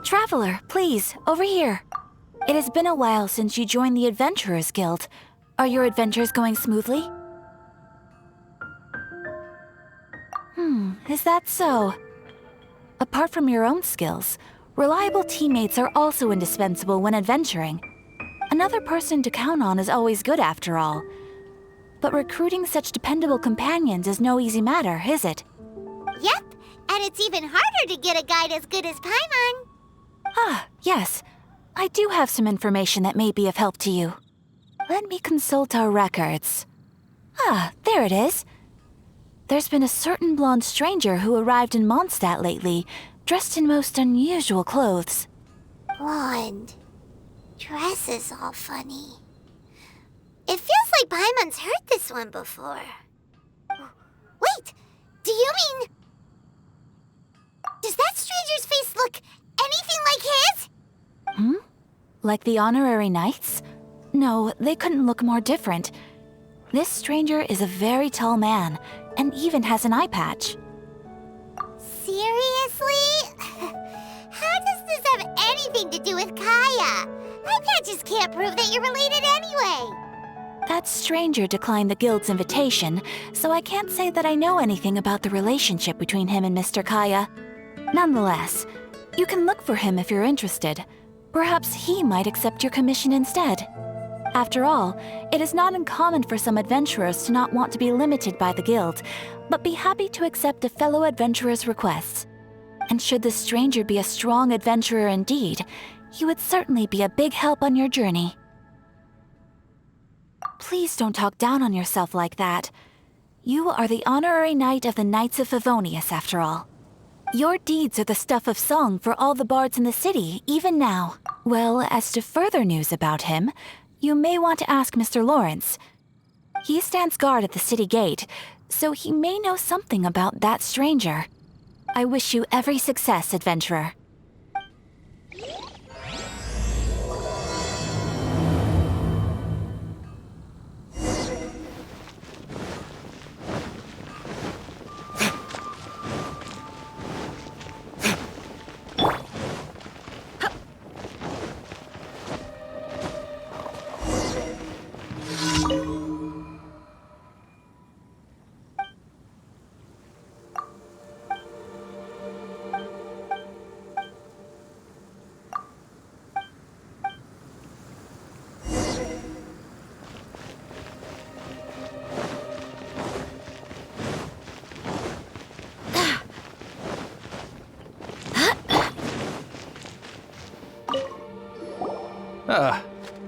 Traveler, please, over here. It has been a while since you joined the Adventurers Guild. Are your adventures going smoothly? Is that so? Apart from your own skills, reliable teammates are also indispensable when adventuring. Another person to count on is always good after all. But recruiting such dependable companions is no easy matter, is it? Yep, and it's even harder to get a guide as good as Paimon. Ah, yes. I do have some information that may be of help to you. Let me consult our records. Ah, there it is. There's been a certain blonde stranger who arrived in Mondstadt lately, dressed in most unusual clothes. Blonde. Dresses all funny. It feels like Paimon's heard this one before. Wait, do you mean... Does that stranger's face look anything like his? Like the honorary knights? No, they couldn't look more different. This stranger is a very tall man, and even has an eye patch. Seriously? How does this have anything to do with Kaya? Eye patches can't prove that you're related anyway. That stranger declined the guild's invitation, so I can't say that I know anything about the relationship between him and Mr. Kaya. Nonetheless, you can look for him if you're interested. Perhaps he might accept your commission instead. After all, it is not uncommon for some adventurers to not want to be limited by the guild, but be happy to accept a fellow adventurer's requests. And should this stranger be a strong adventurer indeed, he would certainly be a big help on your journey. Please don't talk down on yourself like that. You are the honorary knight of the Knights of Favonius, after all. Your deeds are the stuff of song for all the bards in the city, even now. Well, as to further news about him, you may want to ask Mr. Lawrence. He stands guard at the city gate, so he may know something about that stranger. I wish you every success, adventurer.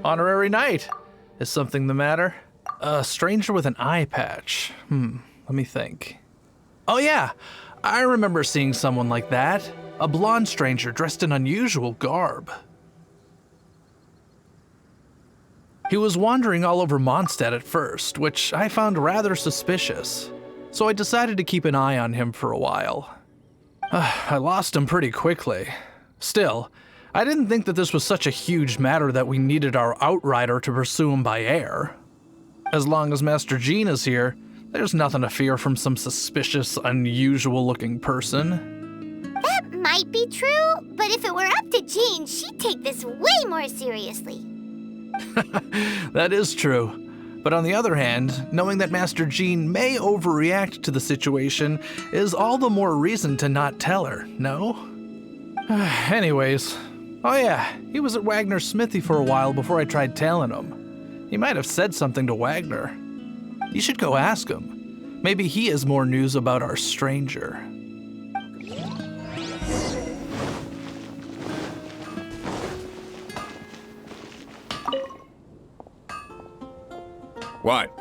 Honorary knight. Is something the matter? A stranger with an eye patch. Let me think. Oh yeah, I remember seeing someone like that. A blonde stranger dressed in unusual garb. He was wandering all over Mondstadt at first, which I found rather suspicious. So I decided to keep an eye on him for a while. I lost him pretty quickly. Still, I didn't think that this was such a huge matter that we needed our outrider to pursue him by air. As long as Master Jean is here, there's nothing to fear from some suspicious, unusual-looking person. That might be true, but if it were up to Jean, she'd take this way more seriously. That is true. But on the other hand, knowing that Master Jean may overreact to the situation is all the more reason to not tell her, no? Anyways, oh yeah, he was at Wagner's smithy for a while before I tried tailing him. He might have said something to Wagner. You should go ask him. Maybe he has more news about our stranger. What?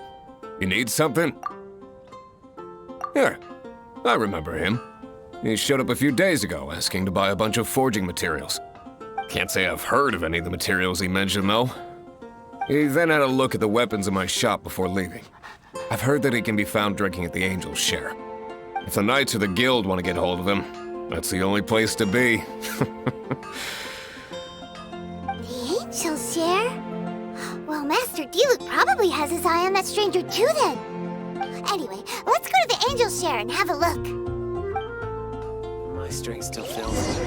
You need something? Here, I remember him. He showed up a few days ago asking to buy a bunch of forging materials. Can't say I've heard of any of the materials he mentioned, though. He then had a look at the weapons in my shop before leaving. I've heard that he can be found drinking at the Angel's Share. If the Knights or the Guild want to get hold of him, that's the only place to be. The Angel's Share? Well, Master Diluc probably has his eye on that stranger too then. Anyway, let's go to the Angel's Share and have a look. My string still fills.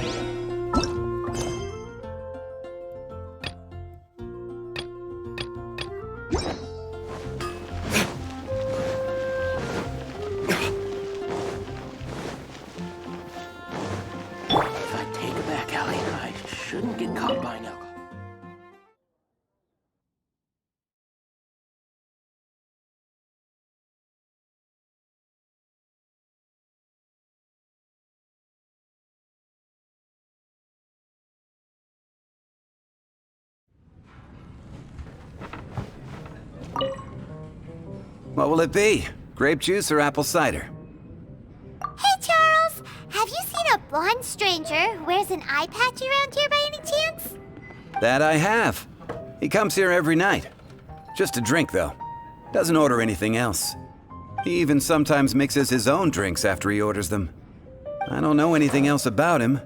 If I take a back alley, I shouldn't get caught by now. What will it be? Grape juice or apple cider? Hey, Charles! Have you seen a blonde stranger who wears an eye patch around here by any chance? That I have. He comes here every night. Just a drink, though. Doesn't order anything else. He even sometimes mixes his own drinks after he orders them. I don't know anything else about him,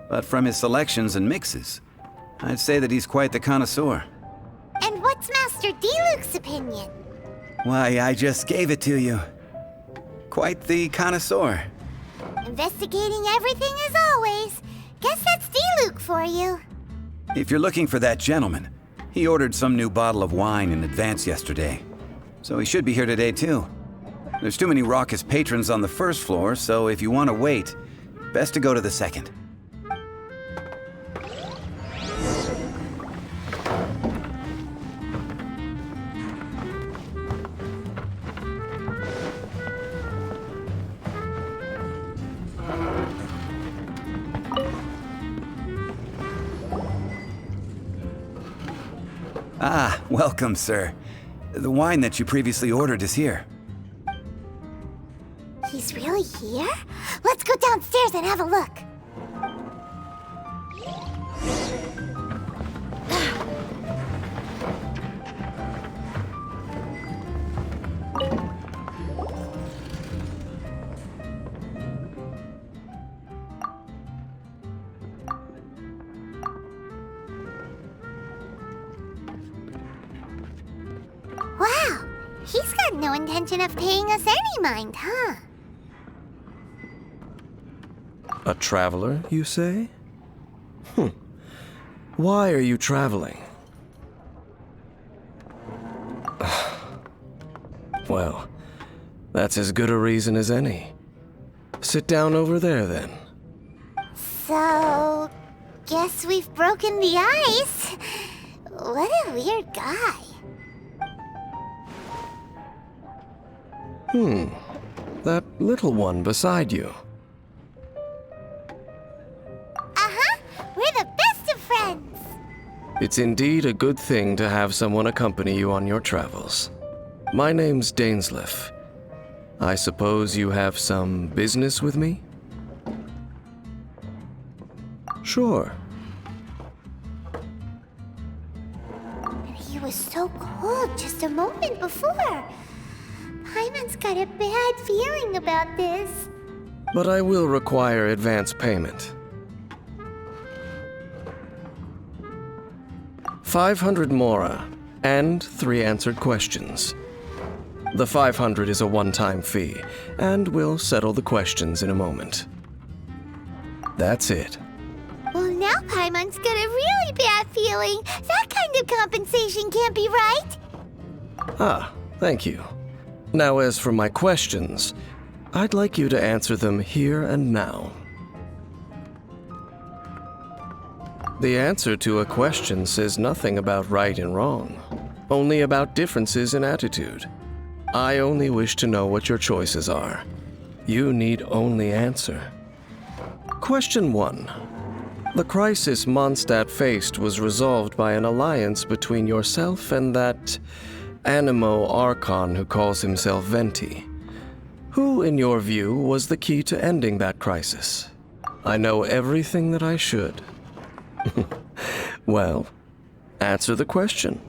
but from his selections and mixes, I'd say that he's quite the connoisseur. And what's Master Diluc's opinion? Why, I just gave it to you. Quite the connoisseur. Investigating everything as always. Guess that's Diluc for you. If you're looking for that gentleman, he ordered some new bottle of wine in advance yesterday. So he should be here today, too. There's too many raucous patrons on the first floor, so if you want to wait, best to go to the second. Ah, welcome, sir. The wine that you previously ordered is here. He's really here? Let's go downstairs and have a look. Wow, he's got no intention of paying us any mind, huh? A traveler, you say? Why are you traveling? Well, that's as good a reason as any. Sit down over there, then. So, guess we've broken the ice. What a weird guy. That little one beside you. Uh-huh, we're the best of friends. It's indeed a good thing to have someone accompany you on your travels. My name's Dainsleif. I suppose you have some business with me? Sure. He was so cold just a moment before. Paimon's got a bad feeling about this. But I will require advance payment. 500 mora and 3 answered questions. The 500 is a one-time fee, and we'll settle the questions in a moment. That's it. Well, now Paimon's got a really bad feeling. That kind of compensation can't be right. Ah, thank you. Now, as for my questions, I'd like you to answer them here and now. The answer to a question says nothing about right and wrong, only about differences in attitude. I only wish to know what your choices are. You need only answer. Question 1. The crisis Mondstadt faced was resolved by an alliance between yourself and that Animo Archon who calls himself Venti. Who, in your view, was the key to ending that crisis? I know everything that I should. Well, answer the question.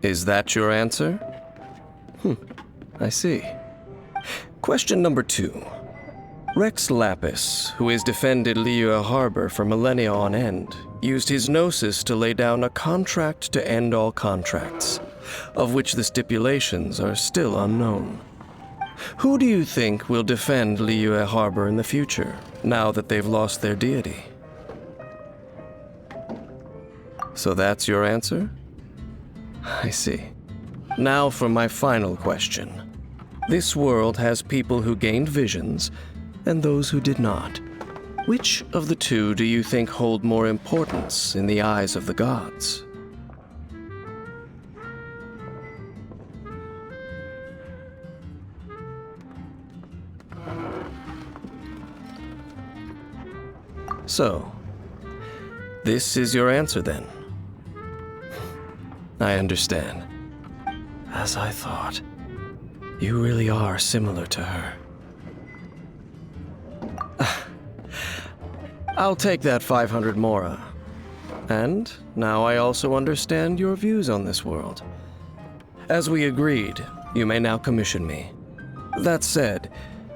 Is that your answer? I see. Question number 2. Rex Lapis, who has defended Liyue Harbor for millennia on end, used his gnosis to lay down a contract to end all contracts, of which the stipulations are still unknown. Who do you think will defend Liyue Harbor in the future, now that they've lost their deity? So that's your answer? I see. Now for my final question. This world has people who gained visions and those who did not. Which of the two do you think hold more importance in the eyes of the gods? So, this is your answer then? I understand. As I thought, you really are similar to her. I'll take that 500 mora. And now I also understand your views on this world. As we agreed, you may now commission me. That said,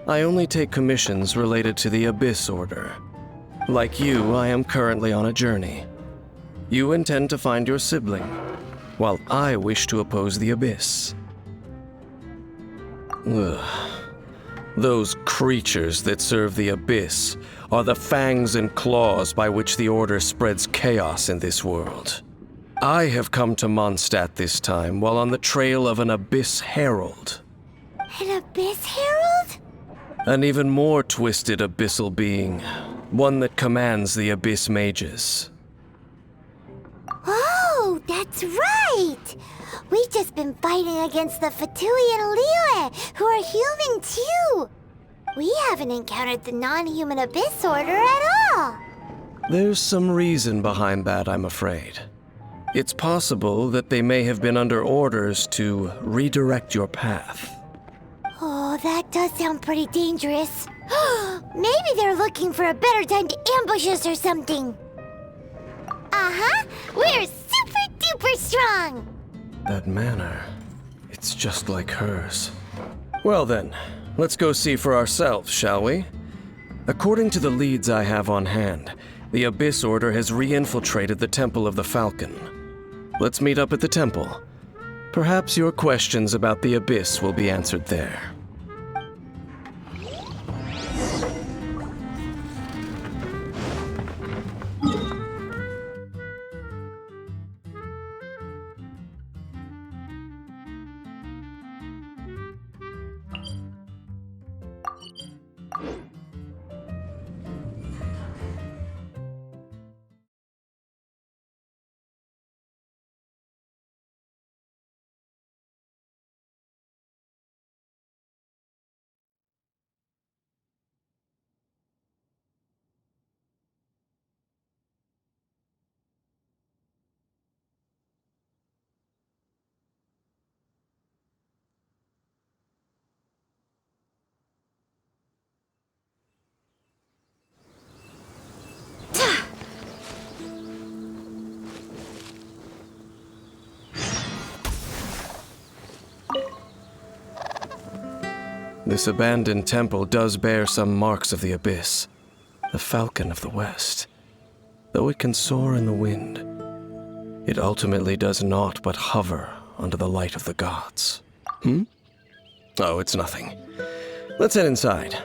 I only take commissions related to the Abyss Order. Like you, I am currently on a journey. You intend to find your sibling, while I wish to oppose the Abyss. Ugh. Those creatures that serve the Abyss are the fangs and claws by which the Order spreads chaos in this world. I have come to Mondstadt this time while on the trail of an Abyss Herald. An Abyss Herald? An even more twisted abyssal being, one that commands the Abyss Mages. Oh, that's right! We've just been fighting against the Fatui and Liyue, who are human too! We haven't encountered the non-human Abyss Order at all! There's some reason behind that, I'm afraid. It's possible that they may have been under orders to redirect your path. Oh, that does sound pretty dangerous. Maybe they're looking for a better time to ambush us or something. Uh-huh, we're super duper strong! That manner, it's just like hers. Well then, let's go see for ourselves, shall we? According to the leads I have on hand, the Abyss Order has re-infiltrated the Temple of the Falcon. Let's meet up at the temple. Perhaps your questions about the Abyss will be answered there. This abandoned temple does bear some marks of the Abyss, the Falcon of the West. Though it can soar in the wind, it ultimately does naught but hover under the light of the gods. Oh, it's nothing. Let's head inside.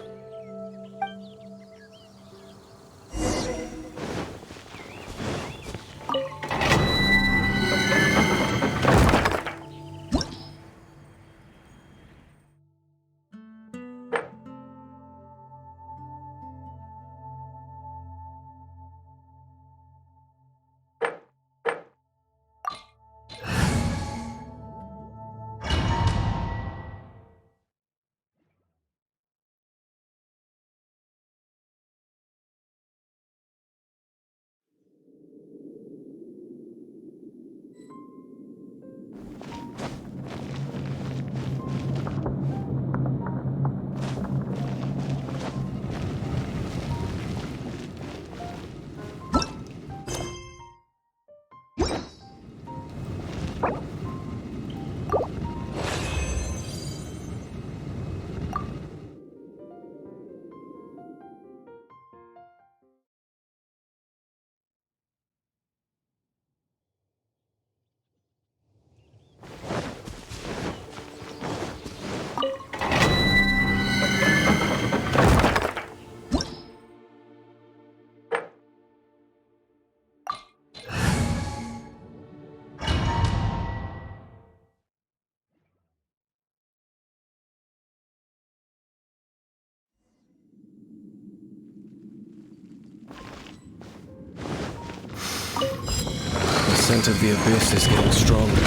scent of the abyss is getting stronger.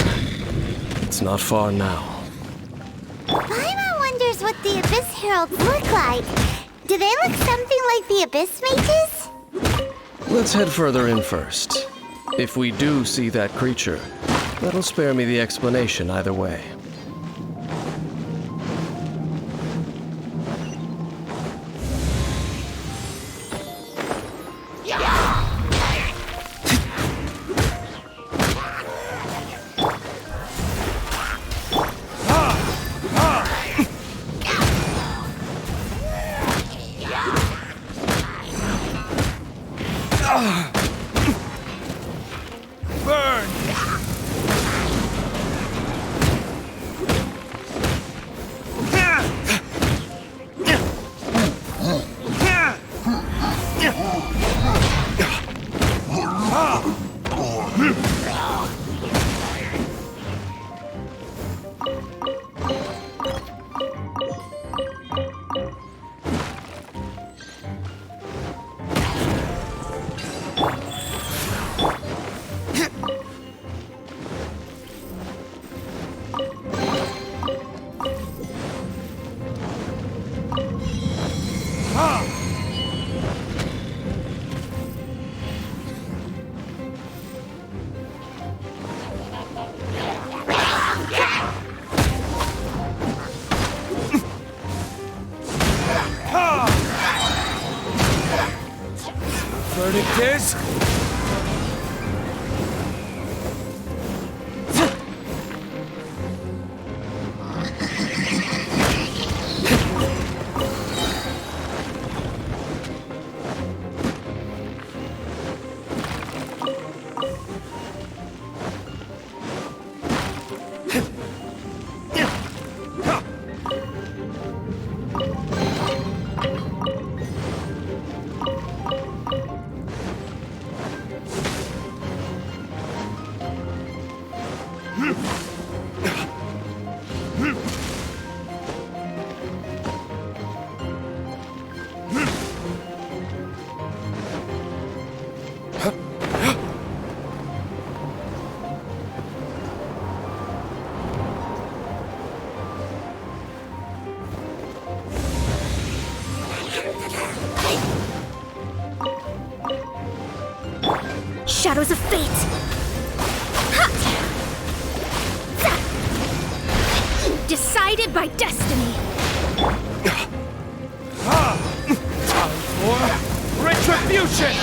It's not far now. Paimon wonders what the Abyss Heralds look like. Do they look something like the Abyss Mages? Let's head further in first. If we do see that creature, that'll spare me the explanation either way. Verdict is... Shadows of fate! Decided by destiny! Time for retribution!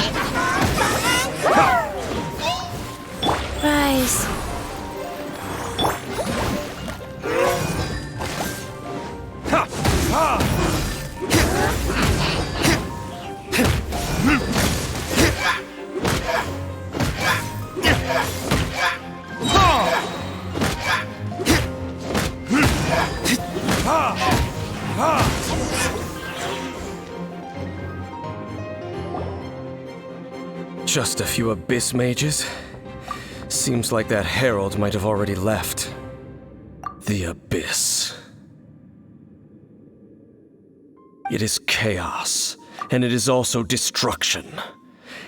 Rise. Just a few Abyss Mages? Seems like that Herald might have already left. The Abyss. It is chaos, and it is also destruction.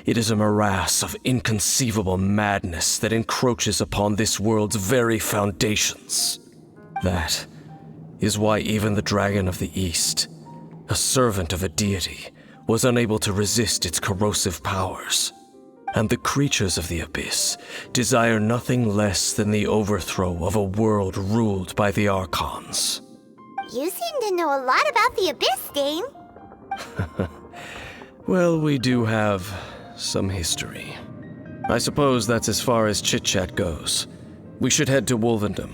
It is a morass of inconceivable madness that encroaches upon this world's very foundations. That is why even the Dragon of the East, a servant of a deity, was unable to resist its corrosive powers. And the creatures of the Abyss desire nothing less than the overthrow of a world ruled by the Archons. You seem to know a lot about the Abyss, Dane. Well, we do have some history. I suppose that's as far as chit-chat goes. We should head to Wolvendom.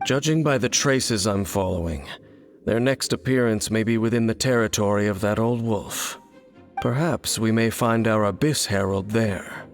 Judging by the traces I'm following, their next appearance may be within the territory of that old wolf. Perhaps we may find our Abyss Herald there.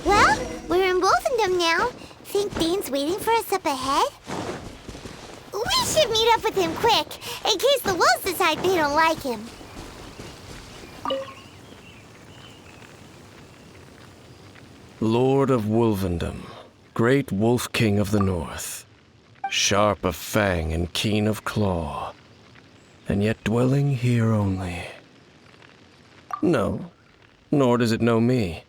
Well, we're in Wolfendom now. Think Dane's waiting for us up ahead? We should meet up with him quick, in case the wolves decide they don't like him. Lord of Wolvendom, great wolf king of the north, sharp of fang and keen of claw, and yet dwelling here only. No, nor does it know me.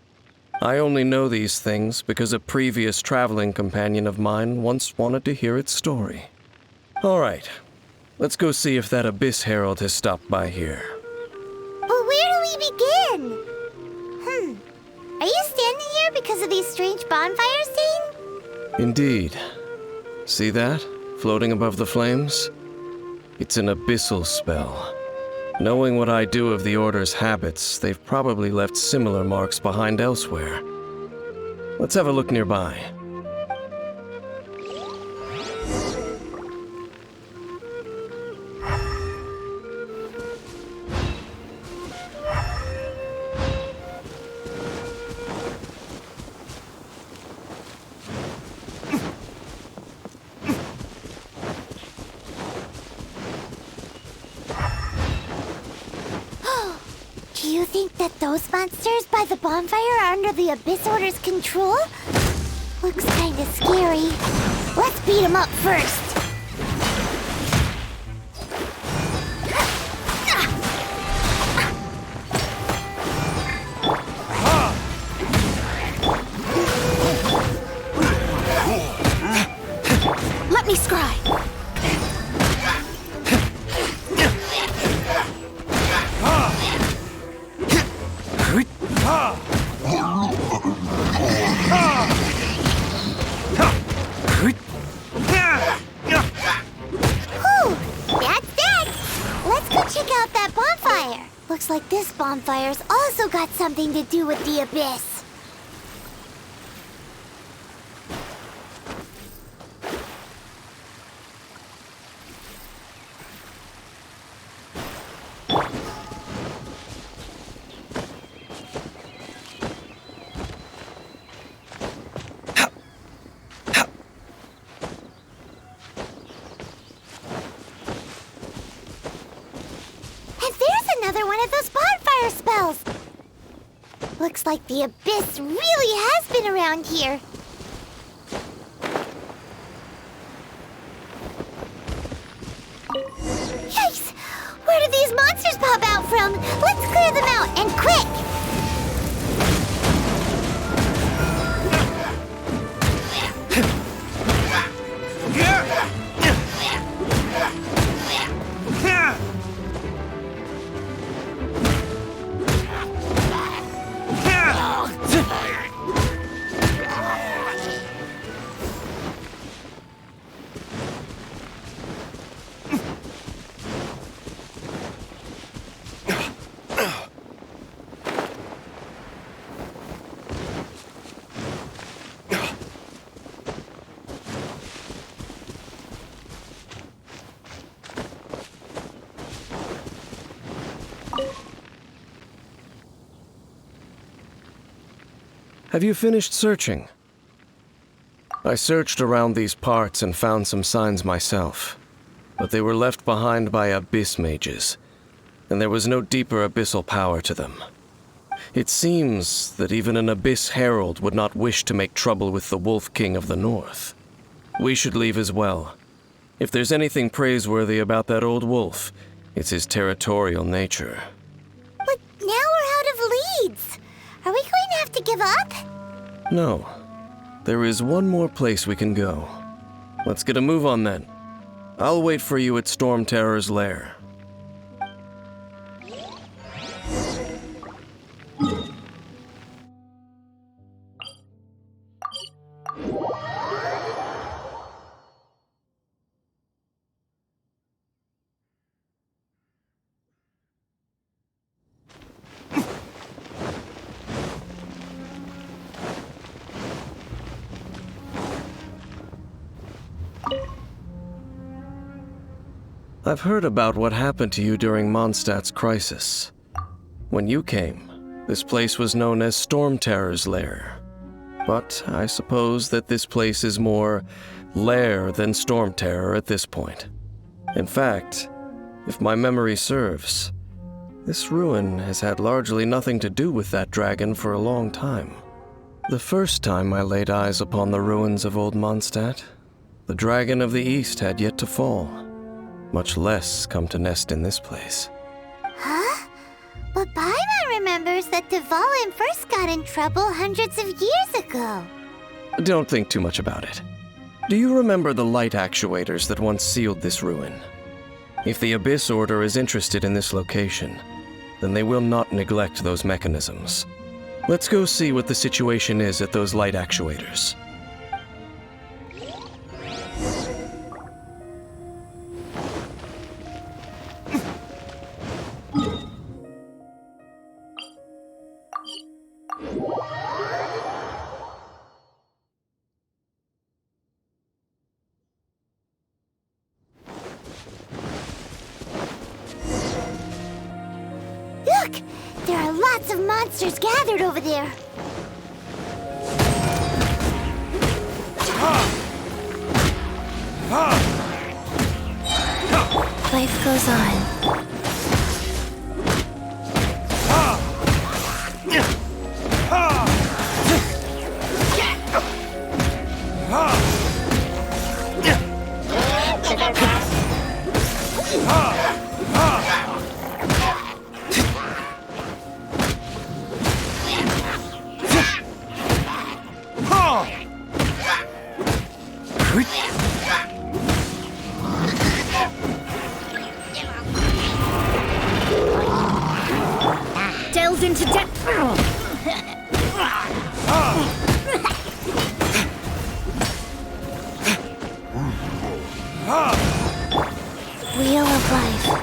I only know these things because a previous traveling companion of mine once wanted to hear its story. All right, let's go see if that Abyss Herald has stopped by here. But where do we begin? Are you standing here because of these strange bonfires, Dane? Indeed. See that, floating above the flames? It's an abyssal spell. Knowing what I do of the Order's habits, they've probably left similar marks behind elsewhere. Let's have a look nearby. Do you think that those monsters by the bonfire are under the Abyss Order's control? Looks kinda scary. Let's beat them up first. Let me scry. Whew, that's that. Let's go check out that bonfire. Looks like this bonfire's also got something to do with the Abyss. Another one of those bonfire spells! Looks like the Abyss really has been around here. Yikes! Where did these monsters pop out from? Let's clear them out, and quick! Have you finished searching? I searched around these parts and found some signs myself, but they were left behind by abyss mages, and there was no deeper abyssal power to them. It seems that even an Abyss Herald would not wish to make trouble with the Wolf King of the North. We should leave as well. If there's anything praiseworthy about that old wolf, it's his territorial nature. But now we're out of leads. Are we going to have to give up? No. There is one more place we can go. Let's get a move on then. I'll wait for you at Storm Terror's lair. I've heard about what happened to you during Mondstadt's crisis. When you came, this place was known as Storm Terror's lair. But I suppose that this place is more lair than Storm Terror at this point. In fact, if my memory serves, this ruin has had largely nothing to do with that dragon for a long time. The first time I laid eyes upon the ruins of Old Mondstadt, the Dragon of the East had yet to fall, much less come to nest in this place. Huh? But Paimon remembers that Dvalin first got in trouble hundreds of years ago. Don't think too much about it. Do you remember the light actuators that once sealed this ruin? If the Abyss Order is interested in this location, then they will not neglect those mechanisms. Let's go see what the situation is at those light actuators. Look! There are lots of monsters gathered over there. Life goes on. Delves into depth. Wheel of Life.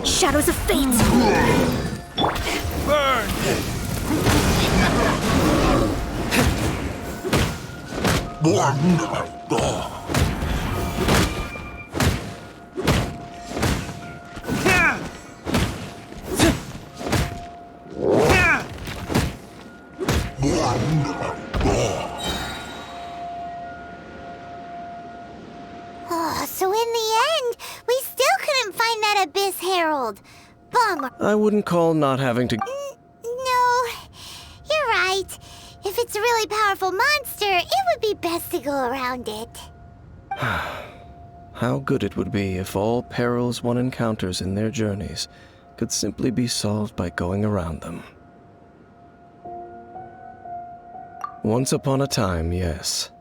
Shadows of Fate. Burn! Oh, so in the end, we still couldn't find that Abyss Herald. Bummer. I wouldn't call not having to... No, you're right. If it's a really powerful monster, it would be best to go around it. How good it would be if all perils one encounters in their journeys could simply be solved by going around them. Once upon a time, yes.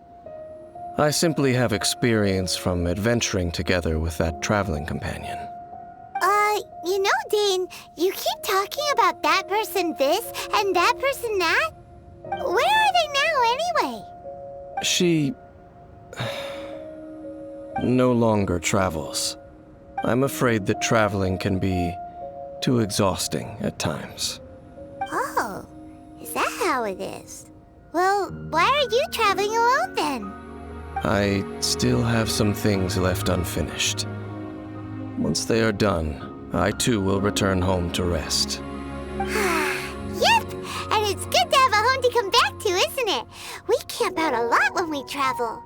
I simply have experience from adventuring together with that traveling companion. You know, Dane, you keep talking about that person this and that person that. Where are they now, anyway? She... no longer travels. I'm afraid that traveling can be too exhausting at times. Oh, is that how it is? Well, why are you traveling alone then? I still have some things left unfinished. Once they are done, I too will return home to rest. Yep, and it's good to have a home to come back to, isn't it? We camp out a lot when we travel.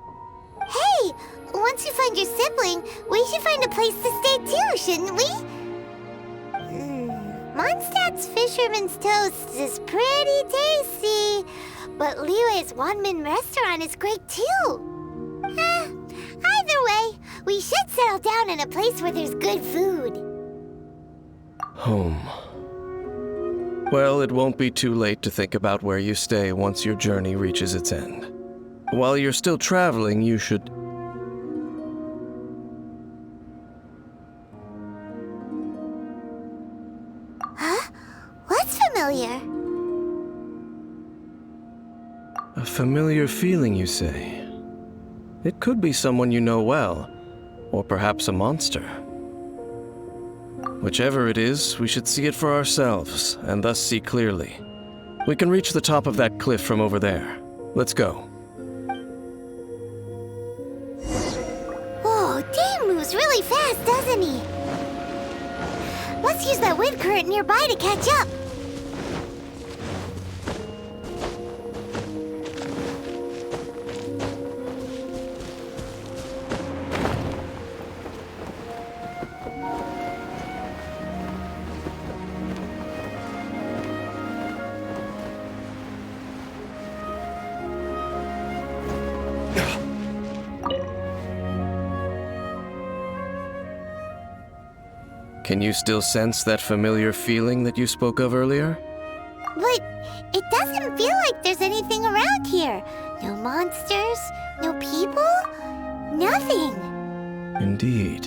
Hey, once you find your sibling, we should find a place to stay too, shouldn't we? Mondstadt's Fisherman's Toast is pretty tasty, but Liyue's Wanmin restaurant is great too. Either way, we should settle down in a place where there's good food. Home. Well, it won't be too late to think about where you stay once your journey reaches its end. While you're still traveling, you should... Huh? What's familiar? A familiar feeling, you say? It could be someone you know well, or perhaps a monster. Whichever it is, we should see it for ourselves, and thus see clearly. We can reach the top of that cliff from over there. Let's go. Whoa, Dane moves really fast, doesn't he? Let's use that wind current nearby to catch up. Can you still sense that familiar feeling that you spoke of earlier? But it doesn't feel like there's anything around here. No monsters, no people, nothing. Indeed.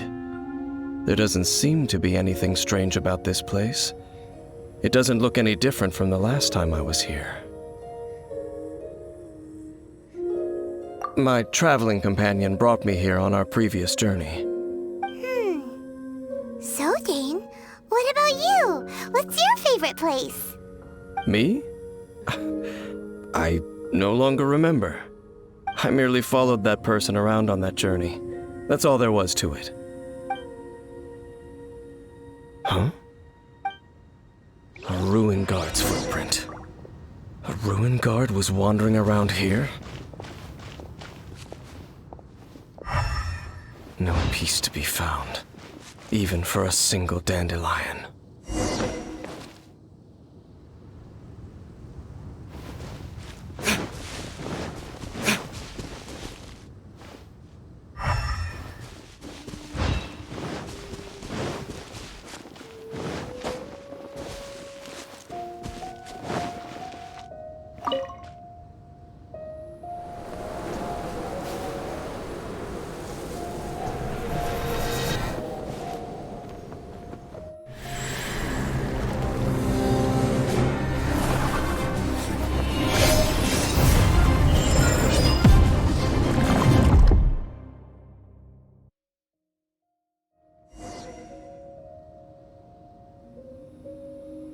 There doesn't seem to be anything strange about this place. It doesn't look any different from the last time I was here. My traveling companion brought me here on our previous journey. So, Dane, what about you? What's your favorite place? Me? I no longer remember. I merely followed that person around on that journey. That's all there was to it. Huh? A ruin guard's footprint. A ruin guard was wandering around here? No peace to be found, even for a single dandelion.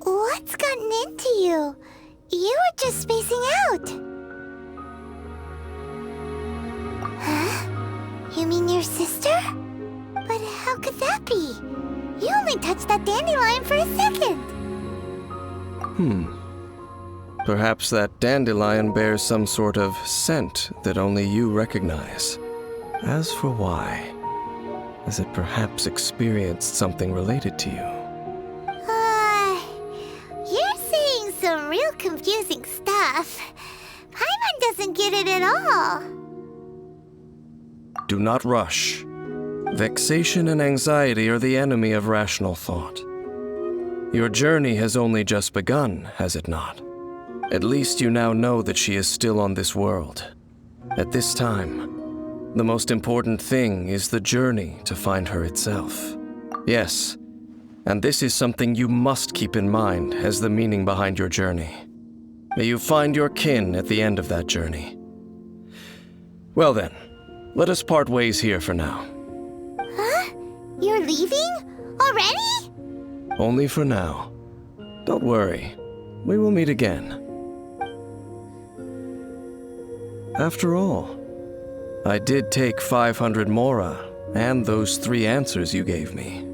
What's gotten into you? You were just spacing out. Huh? You mean your sister? But how could that be? You only touched that dandelion for a second. Perhaps that dandelion bears some sort of scent that only you recognize. As for why, has it perhaps experienced something related to you? You're saying some real confusing stuff. Paimon doesn't get it at all. Do not rush. Vexation and anxiety are the enemy of rational thought. Your journey has only just begun, has it not? At least you now know that she is still on this world. At this time, the most important thing is the journey to find her itself. Yes, and this is something you must keep in mind as the meaning behind your journey. May you find your kin at the end of that journey. Well then, let us part ways here for now. Huh? You're leaving? Already? Only for now. Don't worry. We will meet again. After all, I did take 500 mora and those 3 answers you gave me.